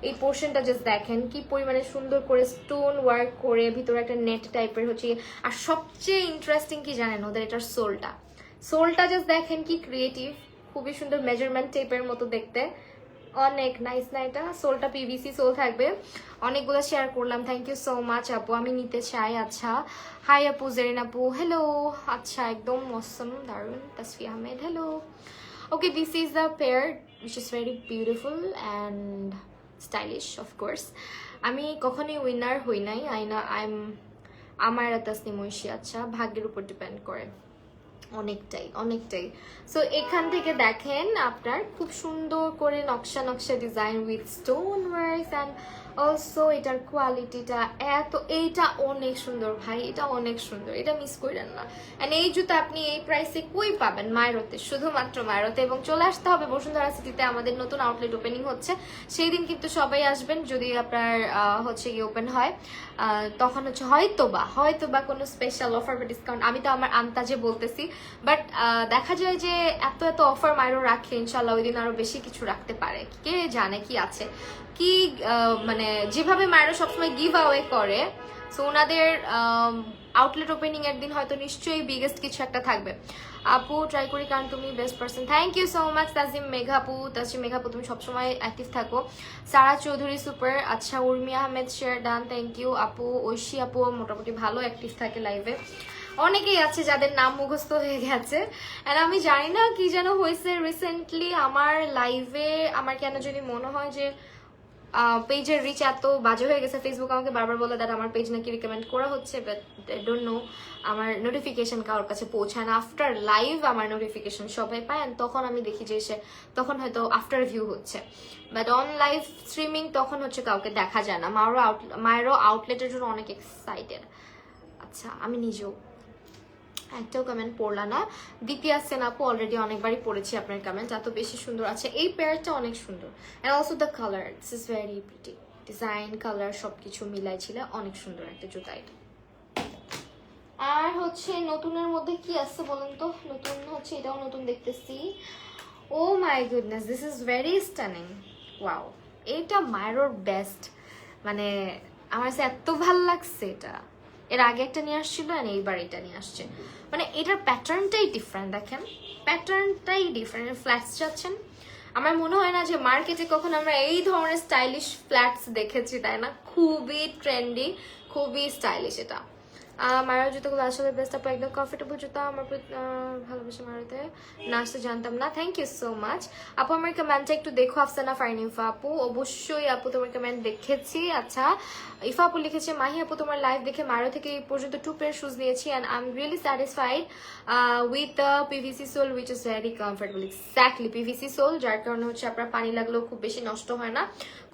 এই পোর্শনটা জাস্ট দেখেন কি পরিমাণে সুন্দর করে স্টোন ওয়ার্ক করে, ভিতরে একটা নেট টাইপের হচ্ছে। আর সবচেয়ে ইন্টারেস্টিং কি জানেন, ওদের এটার সোলটা জাস্ট দেখেন কি ক্রিয়েটিভ, খুবই সুন্দর মেজারমেন্ট টেপের মতো দেখতে, অনেক নাইস না এটা। সোলটা পিভিসি সোল থাকবে। অনেকগুলো শেয়ার করলাম, থ্যাংক ইউ সো মাচ আপু, আমি নিতে চাই। আচ্ছা হাই আপু, জেরিন আপু হ্যালো, আচ্ছা একদম মৌসুম দারুন, Tasfi Ahmed hello. Okay this is the pair which is very beautiful and stylish of course. আমি কখনোই উইনার হই নাই, আমার তাসনিম ঐশী। আচ্ছা ভাগ্যের উপর ডিপেন্ড করে অনেকটাই। সো এখান থেকে দেখেন আপনার খুব সুন্দর করে নকশা design with stone works and also এটার কোয়ালিটিটা এইটা অনেক সুন্দর ভাই, এটা অনেক সুন্দর, এটা মিস করেন না। এন্ড এই জুতো আপনি এই প্রাইসে কই পাবেন? মায়েরতে, শুধুমাত্র মায়েরতে। এবং চলে আসতে হবে বসুন্ধরা সিটিতে, আমাদের নতুন আউটলেট ওপেনিং হচ্ছে, সেই দিন কিন্তু সবাই আসবেন যদি আপনার হচ্ছে গিয়ে ওপেন হয়। তখন হচ্ছে হয়তোবা কোনো স্পেশাল অফার বা ডিসকাউন্ট, আমি তো আমার আন্তাজে বলতেছি, বাট দেখা যায় যে এত অফার মায়েরও রাখে, ইনশাল্লাহ ওই দিন আরো বেশি কিছু রাখতে পারে, কে জানে কি আছে কি। মানে যেভাবে মায়েরও সবসময় গিভ আওয়ে করে, সো ওনাদের আউটলেট ওপেনিং এর দিন হয়তো নিশ্চয়ই বিগেস্ট কিছু একটা থাকবে। আপু ট্রাই করি কারণ তুমি best person. Thank you so much Tazim মেঘাপু, তুমি সবসময় অ্যাক্টিভ থাকো। সারা চৌধুরী সুপার, আচ্ছা Urmi Ahmed share done, thank you আপু। ঐশী আপু মোটামুটি ভালো অ্যাক্টিভ থাকে লাইভে, অনেকেই আছে যাদের নাম মুখস্থ হয়ে গেছে। আর আমি জানি না কি যেন হয়েছে রিসেন্টলি আমার লাইভে, আমার কেন যদি মনে হয় যে পেজের রিচ এত বাজে হয়ে গেছে। ফেসবুক আমাকে বারবার বলে দ্যাট আমার পেজ নাকি রিকমেন্ড করা হচ্ছে, বাট আই ডোন্ট নো, আমার নোটিফিকেশন কারোর কাছে পৌঁছায় না। আফটার লাইভ আমার নোটিফিকেশন সবাই পায়, তখন আমি দেখি যে তখন হয়তো আফটার ভিউ হচ্ছে, বাট অন লাইভ স্ট্রিমিং তখন হচ্ছে কাউকে দেখা যায় না। মায়েরও আউটলেটের জন্য অনেক এক্সাইটেড। আচ্ছা আমি নিজেও একটাও কমেন্ট পড়লা না। দ্বিতীয় সেন আপু অলরেডি অনেকবারই পড়েছি আপনার কমেন্ট, এত বেশি সুন্দর আছে। এই পেয়ারটা অনেক সুন্দর, and also the colour, this is very pretty. Design colour সবকিছু মিলাই ছিল, অনেক সুন্দর একটা জুতা এটা। আর হচ্ছে নতুনের মধ্যে কি আছে বলেন তো? নতুন হচ্ছে এটাও নতুন দেখতেছি। Oh my goodness, this is very stunning, wow. এটা মায়ের বেস্ট, মানে আমার কাছে এত ভাল লাগছে এটা। এর আগে একটা নিয়ে আসছিল আর এইবার এটা নিয়ে আসছে, মানে এটার প্যাটার্নটাই ডিফারেন্ট। দেখেন প্যাটার্নটাই ডিফারেন্ট। ফ্ল্যাটস যাচ্ছেন, আমার মনে হয় না যে মার্কেটে কখন আমরা এই ধরনের স্টাইলিশ ফ্ল্যাটস দেখেছি, তাই না? খুবই ট্রেন্ডি, খুবই স্টাইলিশ এটা। মায়ের জুতোগুলো আসলে বেস্ট আপু, একদম কমফোর্টেবল জুতা। আমার ভালোবাসা মারুতে, না আসতে জানতাম না। থ্যাংক ইউ সো মাচ আপু। আমার কমেন্টটা একটু দেখো। আফসানা ফারিনিফা আপু, অবশ্যই আপু তোমার কমেন্ট দেখেছি। আচ্ছা ইফা আপু লিখেছে, মাহি আপু তোমার লাইভ দেখে মারো থেকে এই পর্যন্ত 2 পেয়ার শুজ নিয়েছি, and I am really satisfied with the PVC sole which is very comfortable. Exactly PVC sole, যার কারণে হচ্ছে আপনার পানি লাগলেও খুব বেশি নষ্ট হয় না,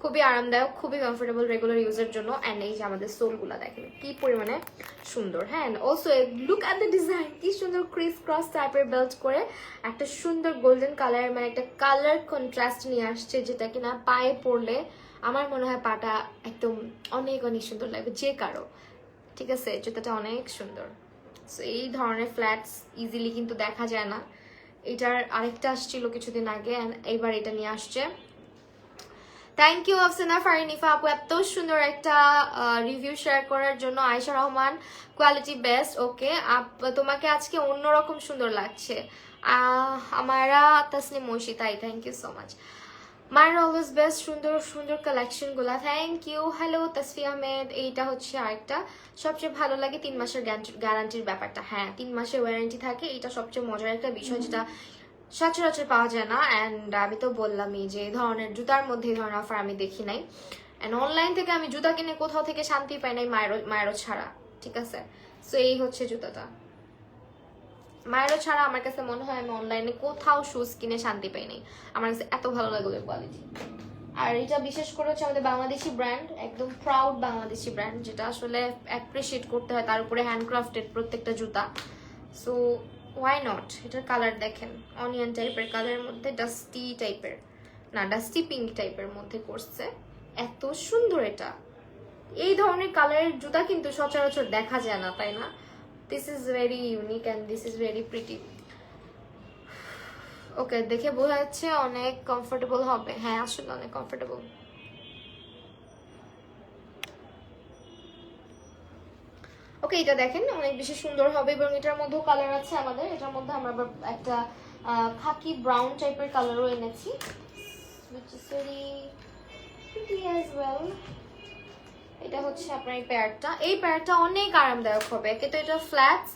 খুবই আরামদায়ক, খুবই কমফোর্টেবল রেগুলার ইউজের জন্য। অ্যান্ড এই যে আমাদের সোলগুলা দেখেন কি পরিমাণে সুন্দর। হ্যাঁ, also look at the design, কি সুন্দর ক্রিস ক্রস টাইপের বেল্ট করে একটা সুন্দর গোল্ডেন কালার, মানে একটা কালার কন্ট্রাস্ট নিয়ে আসছে, যেটা কিনা পায়ে পরলে আমার মনে হয় পাটা একদম অনেক অনেক সুন্দর লাগবে যে কারো। ঠিক আছে, জুতাটা অনেক সুন্দর। সো এই ধরনের ফ্ল্যাটস ইজিলি কিন্তু দেখা যায় না। এটার আরেকটা আসছিল কিছুদিন আগে, এইবার এটা নিয়ে আসছে। থ্যাংক ইউ আফসানা ফারিনিফা আপু এত সুন্দর একটা রিভিউ শেয়ার করার জন্য। Ayesha Rahman, quality best. Okay, তোমাকে আজকে অন্যরকম সুন্দর লাগছে। আমারা তাসলিম ঐশী, তাই থ্যাংক ইউ সো মাচ। মায়ের অলওয়েজ বেস্ট, সুন্দর সুন্দর কালেকশন গুলা, thank you. Hello Tasfi Ahmed, এইটা হচ্ছে আরেকটা। সবচেয়ে ভালো লাগে 3 মাসের গ্যারান্টির ব্যাপারটা। হ্যাঁ 3 মাসের ওয়ারেন্টি থাকে, এটা সবচেয়ে মজার একটা বিষয়, যেটা সচরাচর পাওয়া যায় না। অ্যান্ড আমি তো বললামই যে এই ধরনের জুতার মধ্যে এই ধরনের অফার আমি দেখি নাই। অ্যান্ড অনলাইন থেকে আমি জুতা কিনে কোথাও থেকে শান্তি পাই নাই মায়েরও ছাড়া। ঠিক আছে, সো এই হচ্ছে জুতাটা। মায়েরও ছাড়া আমার কাছে মনে হয় আমি অনলাইনে কোথাও শুজ কিনে শান্তি পাই নাই, আমার কাছে এত ভালো লাগলো কোয়ালিটি। আর এটা বিশেষ করে হচ্ছে আমাদের বাংলাদেশি ব্র্যান্ড, একদম প্রাউড বাংলাদেশি ব্র্যান্ড, যেটা আসলে অ্যাপ্রিসিয়েট করতে হয়। তার উপরে হ্যান্ডক্রাফটেড প্রত্যেকটা জুতা, সো ওয়াই নট। এটার কালার দেখেন, অনিয়ন টাইপের কালারের মধ্যে ডাস্টি টাইপের, না ডাস্টি পিঙ্ক টাইপের মধ্যে করছে, এত সুন্দর এটা। এই ধরনের কালারের জুতা কিন্তু সচরাচর দেখা যায় না, তাই না? This is very unique and this is very pretty. Okay, দেখে বোঝা যাচ্ছে অনেক কমফোর্টেবল হবে। হ্যাঁ আসলে অনেক কমফোর্টেবল। ওকে, এটা দেখেন অনেক বেশি সুন্দর হবে, এবং এটার মধ্যেও কালার আছে আমাদের। এটার মধ্যে আমরা আবার একটা খাকি ব্রাউন টাইপের কালারও এনেছি, which is very pretty as well. এটা হচ্ছে আপনার এই পেয়ারটা অনেক আরামদায়ক হবে। একে তো এটা ফ্ল্যাটস,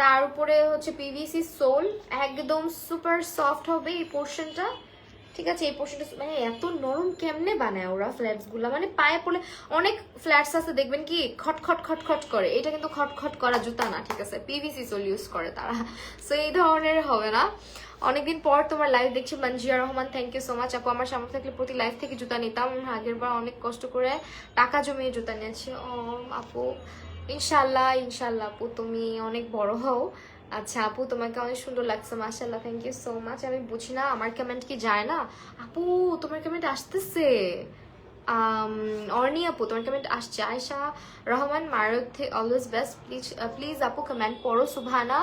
তার উপরে হচ্ছে পিভিসি সোল, একদম সুপার সফট হবে এই পোর্শনটা। ঠিক আছে। এই পোর্শনটা মানে এত নরম কেমনে বানায় ওরা ফ্ল্যাটস গুলা, মানে পায়ে পড়লে অনেক ফ্ল্যাটস আছে দেখবেন কি খটখট খটখট করে, এটা কিন্তু খটখট করা জুতা না, ঠিক আছে, পিভিসি সোল ইউজ করে তারা, সো এই ধরনের হবে না। অনেকদিন পর তোমার লাইভ দেখছি Monjia Rahman, thank you so much আপু। আমার সামনে থাকলে প্রতি লাইভ থেকে জুতা নিতাম, আগের বার অনেক কষ্ট করে টাকা জমিয়ে জুতা নিয়েছি। ও আপু ইনশাল্লাহ ইনশাল্লাহ আপু তুমি অনেক বড় হও। আচ্ছা আপু তোমাকে অনেক সুন্দর লাগছে মাশাআল্লাহ, থ্যাংক ইউ সো মাচ। আমি বুঝি না আমার কমেন্ট কি যায় না আপু, তোমার কমেন্ট আসতেছে। অর্নি আপু তোমার কমেন্ট আসছে। আয়শা রহমান মারুথে অলওয়েজ বেস্ট, প্লিজ প্লিজ আপু কমেন্ট পড়ো। সুবহানা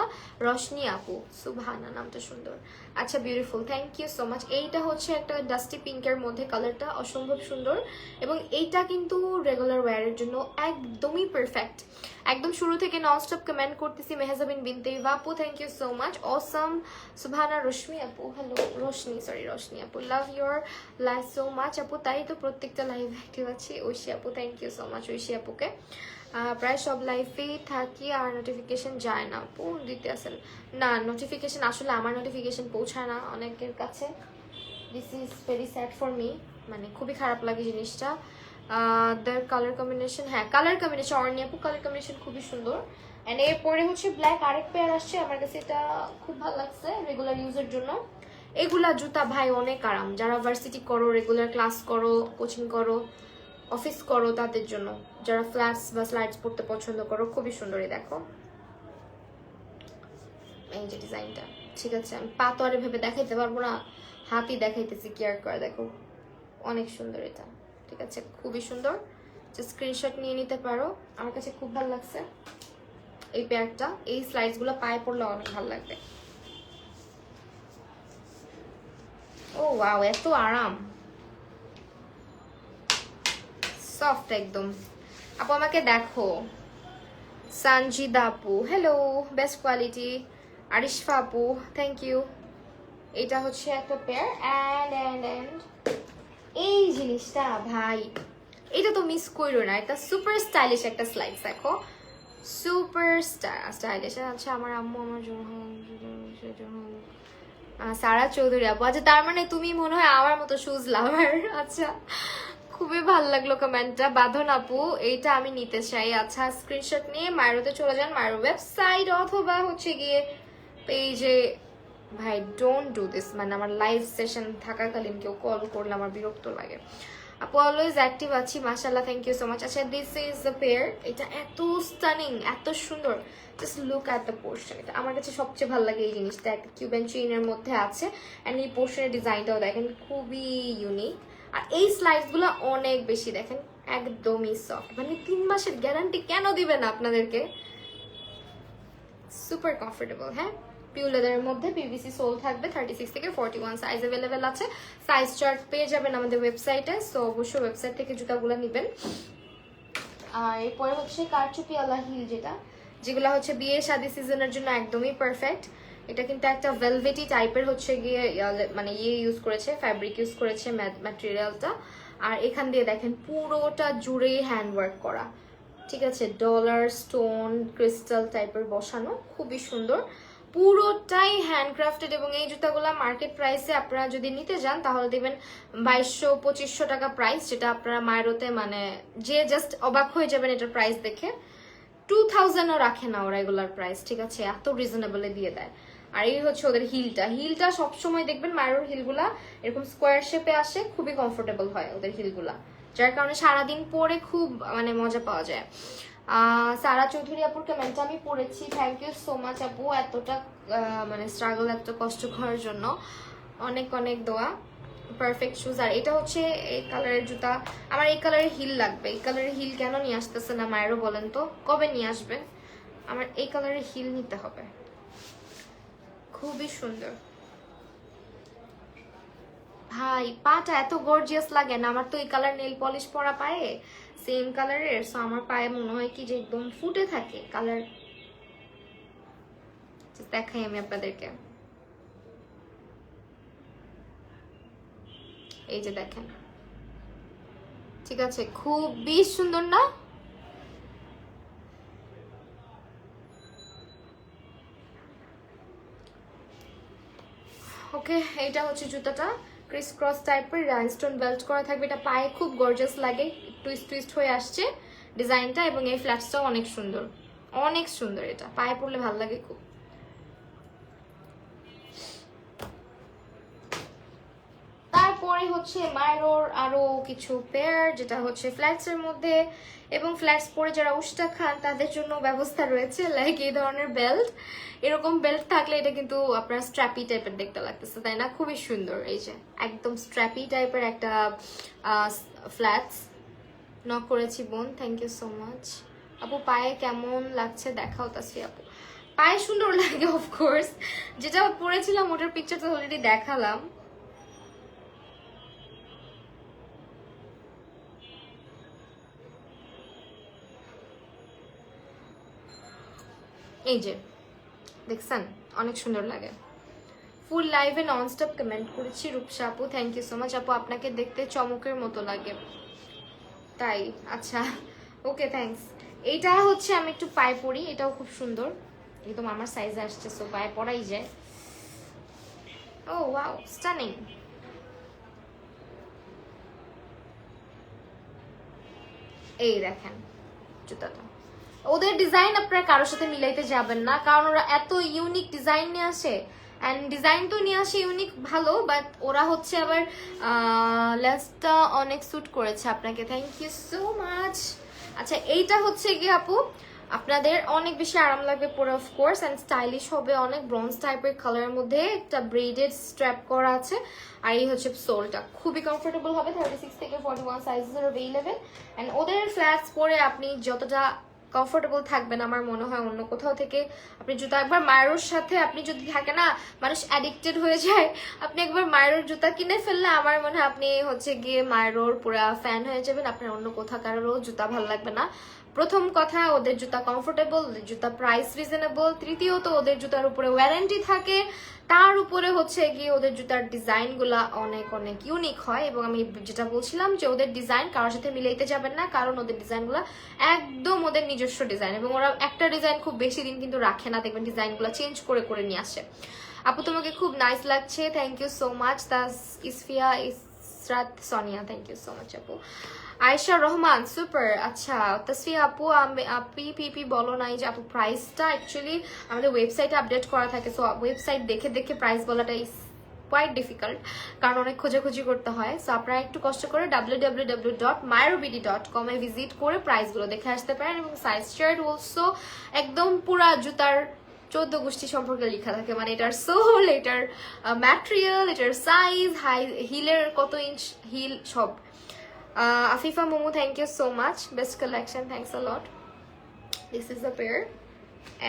রশনি আপু, সুবহানা নামটা সুন্দর। আচ্ছা beautiful, thank you so much. এইটা হচ্ছে একটা ডাস্টি পিঙ্কের মধ্যে, কালারটা অসম্ভব সুন্দর এবং এইটা কিন্তু রেগুলার ওয়্যারের জন্য একদমই পারফেক্ট। একদম শুরু থেকে ননস্টপ কমেন্ট করতেছি। মেহজাবিন বিনতে আপু, thank you so much, awesome. Subhana Rashmi আপু, হ্যালো রোশনি, সরি রোশনি আপু, love your live so much আপু। তাই তো প্রত্যেকটা লাইভ অ্যাক্টিভ আছে। ঐশী আপু, thank you so much Oishi আপুকে। প্রায় সব লাইভেই থাকি আর নোটিফিকেশন যায় না আপু, দিতে আসেন না নোটিফিকেশন, আসলে আমার নোটিফিকেশন পৌঁছায় না অনেকের কাছে। This is very sad for me, মানে খুবই খারাপ লাগে জিনিসটা। দ্য কালার কম্বিনেশন, হ্যাঁ কালার কম্বিনেশন অর্নি আপু, কালার কম্বিনেশন খুবই সুন্দর। অ্যান্ড এরপরে হচ্ছে ব্ল্যাক আরেক পেয়ার আসছে, আমার কাছে এটা খুব ভালো লাগছে রেগুলার ইউজের জন্য। এগুলা জুতা ভাই অনেক আরাম, যারা ভার্সিটি করো, রেগুলার ক্লাস করো, কোচিং করো, অফিস করো, তাদের জন্য, যারা ফ্ল্যাটস বা স্লাইডস পড়তে পছন্দ করো, খুবই সুন্দর। দেখো এই যে ডিজাইনটা, ঠিক আছে আমি পা তো আরে ভেবে দেখাইতে পারবো না, হাতই দেখাইতেছি কেয়ার করে, দেখো অনেক সুন্দর এটা, ঠিক আছে খুবই সুন্দর। যে স্ক্রিনশট নিয়ে নিতে পারো, আমার কাছে খুব ভালো লাগছে এই পেয়ারটা। এই স্লাইডস গুলো পায়ে পড়লে অনেক ভালো লাগবে। ও ওয়াও, এত আরাম, সফট একদম। আপু আমাকে দেখো। সানজিদা আপু, হ্যালো, বেস্ট কোয়ালিটি। আরিশফা আপু, থ্যাংক ইউ। এটা হচ্ছে একটা পেয়ার অ্যান্ড এই জিনিসটা ভাই, এটা তো মিস করো না, এটা সুপার স্টাইলিশ একটা স্লাইডস, দেখো সুপার স্টাইলিশ। আচ্ছা আমার আম্মু আমার জন্য সারা চৌধুরী আপু, আচ্ছা তার মানে তুমি মনে হয় আমার মতো শুজ লাভার। আচ্ছা খুবই ভালো লাগলো কমেন্টটা। বাঁধন আপু, এইটা আমি নিতে চাই। আচ্ছা স্ক্রিনশট নিয়ে মাইরোতে চলে যান, মাইরো ওয়েবসাইট অথবা হচ্ছে গিয়ে পেজে। ভাই ডোন্ট ডু দিস, মানে আমার লাইভ সেশন থাকাকালীন কেউ কল করলে আমার বিরক্ত লাগে। আপু অলওয়েজ অ্যাক্টিভ আছি মাশাআল্লাহ, থ্যাংক ইউ সো মাচ। আচ্ছা দিস ইজ দ্য পেয়ার, এটা এত স্টানিং, এত সুন্দর, just look at the portion. এটা আমার কাছে সবচেয়ে ভালো লাগে এই জিনিসটা, একটা কিউবেন চেইনের মধ্যে আছে অ্যান্ড এই পোর্শনের ডিজাইনটাও দেখেন খুবই ইউনিক। আর এই স্লাইডসগুলো অনেক বেশি দেখেন একদমই সফট, মানে 3 মাসের গ্যারান্টি কেন দিবে না আপনাদেরকে, সুপার কমফোর্টেবল। হ্যাঁ পিউ লেদারের মধ্যে পিভিসি সোল থাকবে, 36 থেকে 41 সাইজ অ্যাভেলেবেল আছে। সাইজ চার্ট পেয়ে যাবেন আমাদের ওয়েবসাইটে, সো অবশ্যই ওয়েবসাইট থেকে জুতাগুলো নেবেন। আর এরপরে হচ্ছে কারচুপি আলা হিল, যেগুলো হচ্ছে বিয়ে শাদী সিজনের জন্য একদমই পারফেক্ট। এটা কিন্তু একটা ভেলভেটি টাইপের হচ্ছে গিয়ে মানে ইউজ করেছে, ফ্যাব্রিক ইউজ করেছে ম্যাটেরিয়ালটা। আর এখান দিয়ে দেখেন পুরোটা জুড়ে হ্যান্ডওয়ার্ক করা, ঠিক আছে, ডলার স্টোন ক্রিস্টাল টাইপের বসানো, খুবই সুন্দর, পুরোটাই হ্যান্ডক্রাফটেড। এবং এই জুতাগুলো মার্কেট প্রাইসে আপনারা যদি নিতে যান তাহলে দেখবেন 2200-2500 টাকা প্রাইস, যেটা আপনারা মায়েরোতে মানে যে জাস্ট অবাক হয়ে যাবেন এটার প্রাইস দেখে। 2000ও রাখে না ওরা রেগুলার প্রাইস, ঠিক আছে, এত রিজনেবলে দিয়ে দেয়। আর এই হচ্ছে ওদের হিলটা সবসময় দেখবেন মায়ের হিলগুলা এরকম স্কোয়ার শেপে আসে, খুবই কমফোর্টেবল হয় ওদের হিলগুলা, যার কারণে সারাদিন পরে খুব মানে মজা পাওয়া যায়। সারা চৌধুরী আপুর কমেন্টটা আমি পড়েছি, থ্যাংক ইউ সো মাচ আপু, এতটা মানে স্ট্রাগল, এত কষ্ট করার জন্য অনেক অনেক দোয়া। Perfect shoes. আর এটা হচ্ছে এই কালারের জুতা, আমার এই কালারের হিল লাগবে। এই কালারের হিল কেন নিয়ে আসতেছে না মায়েরও বলেন তো, কবে নিয়ে আসবে? আমার এই কালারের হিল নিতে হবে, খুবই সুন্দর ভাই, পাটা এত গর্জিয়াস লাগে না আমার তো এই কালার নেল পলিশ পরা পায়ে, সেম কালারের, সো আমার পায়ে মনে হয় কি যে একদম ফুটে থাকে কালার। দেখাই আমি আপনাদেরকে, এই যে দেখেন, ঠিক আছে খুবই সুন্দর না? ওকে এইটা হচ্ছে জুতাটা, ক্রিস ক্রস টাইপের রাইনস্টোন বেল্ট করা থাকবে। এটা পায়ে খুব গর্জিয়াস লাগে, টুইস্ট টুইস্ট হয়ে আসছে ডিজাইনটা, এবং এই ফ্ল্যাটসটাও অনেক সুন্দর, অনেক সুন্দর। এটা পায়ে পরলে ভালো লাগে খুব। তারপরে হচ্ছে মায়ের আরো কিছু পেয়ার, যেটা হচ্ছে ফ্ল্যাটস এর মধ্যে, এবং ফ্ল্যাটস পরে যারা উষ্টা খান তাদের জন্য ব্যবস্থা রয়েছে লাইক এই ধরনের বেল্ট। এরকম বেল্ট থাকলে এটা কিন্তু আপনার স্ট্র্যাপি টাইপের দেখতে লাগতেছে, তাই না? খুবই সুন্দর। এই যে একদম স্ট্র্যাপি টাইপের একটা ফ্ল্যাটস নক করেছি বোন, থ্যাংক ইউ সো মাচ। আপু পায়ে কেমন লাগছে দেখাও তাসফিয়া আপু। পায়ে সুন্দর লাগে অফকোর্স, যেটা পরেছিলাম ওটার পিকচার তো অলরেডি দেখালাম। এই যে দেখছেন, অনেক সুন্দর লাগে। ফুল লাইভে ননস্টপ কমেন্ট করেছি রূপসা আপু, থ্যাংক ইউ সো মাচ আপু। আপনাকে দেখতে চমকের মতো লাগে। তাই? আচ্ছা, ওকে, থ্যাঙ্কস। এইটা হচ্ছে আমি একটু পায়ে পরি, এটাও খুব সুন্দর, একদম আমার সাইজে আসছে, সো পায়ে পরাই যায়। ও ওয়াও, স্টানিং। এই দেখেন জুতাটা, ওদের ডিজাইন আপনারা কারোর সাথে মিলাইতে যাবেন না, কারণ ওরা এত ইউনিক ডিজাইন নিয়ে আসে। অ্যান্ড ডিজাইন তো নিয়ে আসে ইউনিক ভালো, বাট ওরা হচ্ছে আবার লেসটা অনেক স্যুট করেছে আপনাকে, থ্যাংক ইউ সো মাচ। আচ্ছা, এইটা হচ্ছে গিয়ে আপু আপনাদের অনেক বেশি আরাম লাগবে পরে অফকোর্স, অ্যান্ড স্টাইলিশ হবে অনেক, ব্রঞ্জ টাইপের কালারের মধ্যে একটা ব্রেডেড স্ট্র্যাপ করা আছে। আর এই হচ্ছে সোলটা, খুবই কমফোর্টেবল হবে, 36 থেকে 41 সাইজেস আর অ্যাভেলেবেল। অ্যান্ড ওদের ফ্ল্যাটস পরে আপনি যতটা কমফোর্টেবল থাকবেন আমার মনে হয় অন্য কোথাও থেকে আপনি জুতা, একবার মায়ের সাথে আপনি যদি থাকে না, মানুষ অ্যাডিক্টেড হয়ে যায়, আপনি একবার মায়ের জুতা কিনে ফেললে আমার মনে হয় আপনি হচ্ছে গিয়ে মায়ের পুরা ফ্যান হয়ে যাবেন, আপনার অন্য কোথাও কারোরও জুতা ভালো লাগবে না। প্রথম কথা, ওদের জুতা কমফোর্টেবল, ওদের জুতা প্রাইস রিজনেবল, তৃতীয়ত ওদের জুতার উপরে ওয়ারেন্টি থাকে, তার উপরে হচ্ছে গিয়ে ওদের জুতার ডিজাইনগুলা অনেক অনেক ইউনিক হয়। এবং আমি যেটা বলছিলাম যে ওদের ডিজাইন কারোর সাথে মিলাইতে যাবেন না, কারণ ওদের ডিজাইনগুলো একদম ওদের নিজস্ব ডিজাইন, এবং ওরা একটা ডিজাইন খুব বেশি দিন কিন্তু রাখে না, দেখবেন ডিজাইনগুলো চেঞ্জ করে করে নিয়ে আসে। আপু তোমাকে খুব নাইস লাগছে, থ্যাংক ইউ সো মাচ। তাস Isfia Israt Sonia, thank you so much আপু। আয়েশা রহমান, সুপার। আচ্ছা তাসফিয়া আপু, পিপি বলো নাই যে আপু প্রাইসটা অ্যাকচুয়ালি আমাদের ওয়েবসাইটে আপডেট করা থাকে, সো ওয়েবসাইট দেখে দেখে প্রাইস বলাটা ইজ কোয়াইট ডিফিকাল্ট, কারণ অনেক খোঁজাখুঁজি করতে হয়। সো আপনারা একটু কষ্ট করে www.myrobd.com এ ভিজিট করে প্রাইসগুলো দেখে আসতে পারেন, এবং সাইজ চার্ট অলসো একদম পুরা জুতার 14 গোষ্ঠী সম্পর্কে লেখা থাকে, মানে এটার সোল, এটার ম্যাটেরিয়াল, এটার সাইজ, হাই হিলের কত ইঞ্চ হিল, সব। Afifa Momo, thank you so much. Best collection, thanks a lot. This is the pair,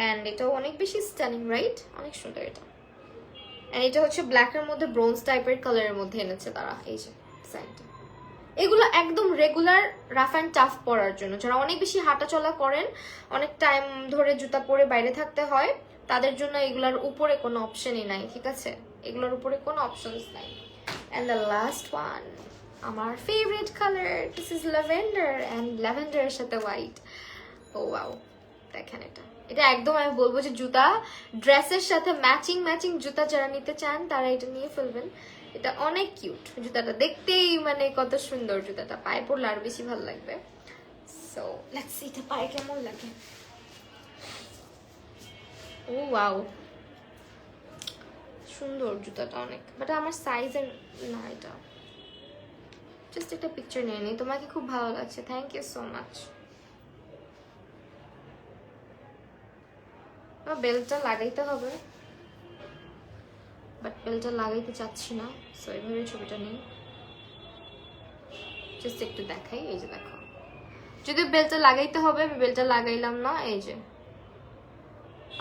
and এটাও অনেক বেশি স্টানিং, রাইট? অনেক সুন্দর এটা। And এটা হচ্ছে ব্ল্যাক এর মধ্যে ব্রোঞ্জ টাইপের কালারের মধ্যে এনেছে তারা, এই যে ডিজাইনটা। এগুলো একদম রেগুলার রাফ অ্যান্ড টাফ পরার জন্য, যারা অনেক বেশি হাঁটাচলা করেন, অনেক টাইম ধরে জুতা পরে বাইরে থাকতে হয়, তাদের জন্য এগুলোর উপরে কোনো অপশনই নাই, ঠিক আছে? এগুলোর উপরে কোনো অপশনস নাই। And the last one, আমার favourite colour, this is lavender, and ল্যাভেন্ডারের সাথে হোয়াইট। ও ওয়াও, দেখেন এটা, এটা একদম আমি বলবো যে জুতা ড্রেসের সাথে ম্যাচিং ম্যাচিং জুতা যারা নিতে চান তারা এটা নিয়ে ফেলবেন। এটা অনেক কিউট, জুতাটা দেখতেই মানে কত সুন্দর, জুতাটা পায়ে পরলে আরো বেশি ভালো লাগবে। সো লেটস সি এটা পায়ে কেমন লাগে। ও ওয়াও, সুন্দর জুতাটা অনেক, বাট আমার সাইজের না এটা। জাস্ট একটা পিকচার নিয়ে নিই, তোমাকে খুব ভালো লাগছে, থ্যাংক ইউ সো মাচ। বেল্টটা লাগাইতে হবে, বাট বেল্টটা লাগাইতে চাচ্ছি না, সো এইভাবে ছবিটা নিই, জাস্ট একটু দেখাই। এই যে দেখো, যদি বেল্টটা লাগাইতে হবে, আমি বেল্টটা লাগাইলাম না। এই যে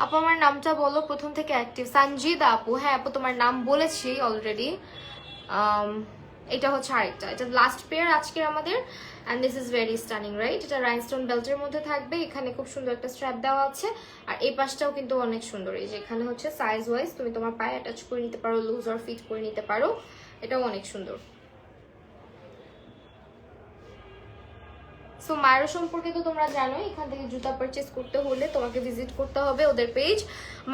আপু আমার নামটা বলো, প্রথম থেকে অ্যাক্টিভ। সঞ্জিদা আপু, হ্যাঁ আপু তোমার নাম বলেছি অলরেডি। এটা হচ্ছে আরেকটা, এটা লাস্ট পেয়ার আজকের আমাদের, and this is very stunning, right? এটা রাইনস্টোন বেল্টের মধ্যে থাকবে, এখানে খুব সুন্দর একটা স্ট্র্যাপ দেওয়া আছে, আর এই পাশটাও কিন্তু অনেক সুন্দর। এই যে এখানে হচ্ছে সাইজ ওয়াইজ তুমি তোমার পায়ে অ্যাটাচ করে নিতে পারো, লুজ আর ফিট করে নিতে পারো, এটাও অনেক সুন্দর। সো মায়ের সম্পর্কে তো তোমরা জানো, এখান থেকে জুতা পারচেস করতে হলে তোমাকে ভিজিট করতে হবে ওদের পেজ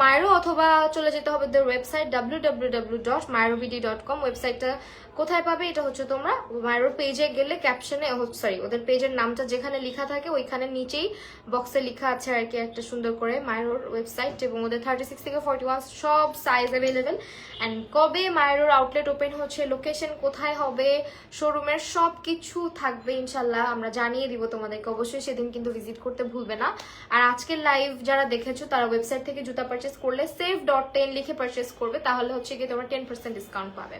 মায়েরও, অথবা চলে যেতে হবে ওদের ওয়েবসাইট www.myrovd.com। ওয়েবসাইটটা কোথায় পাবে? এটা হচ্ছে তোমরা মায়ের পেজে গেলে ক্যাপশনে, সরি ওদের পেজের নামটা যেখানে লেখা থাকে ওইখানে নিচেই বক্সে লেখা আছে আর কি একটা সুন্দর করে মায়ের ওয়েবসাইট, এবং ওদের 36 থেকে 41 সব সাইজ অ্যাভেলেবেল। অ্যান্ড কবে মায়ের আউটলেট ওপেন হচ্ছে, লোকেশন কোথায় হবে, শোরুমের সব কিছু থাকবে ইনশাল্লাহ, আমরা জানিয়ে দিব তোমাদেরকে। অবশ্যই সেদিন কিন্তু ভিজিট করতে ভুলবে না। আর আজকের লাইভ যারা দেখেছো তারা ওয়েবসাইট থেকে জুতা পারচেস করলে save.10 লিখে পারচেস করবে, তাহলে হচ্ছে কি তোমরা 10% ডিসকাউন্ট পাবে।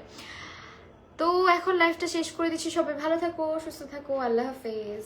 তো এখন লাইভটা শেষ করে দিচ্ছি, সবাই ভালো থাকো, সুস্থ থাকো, আল্লাহ হাফেজ।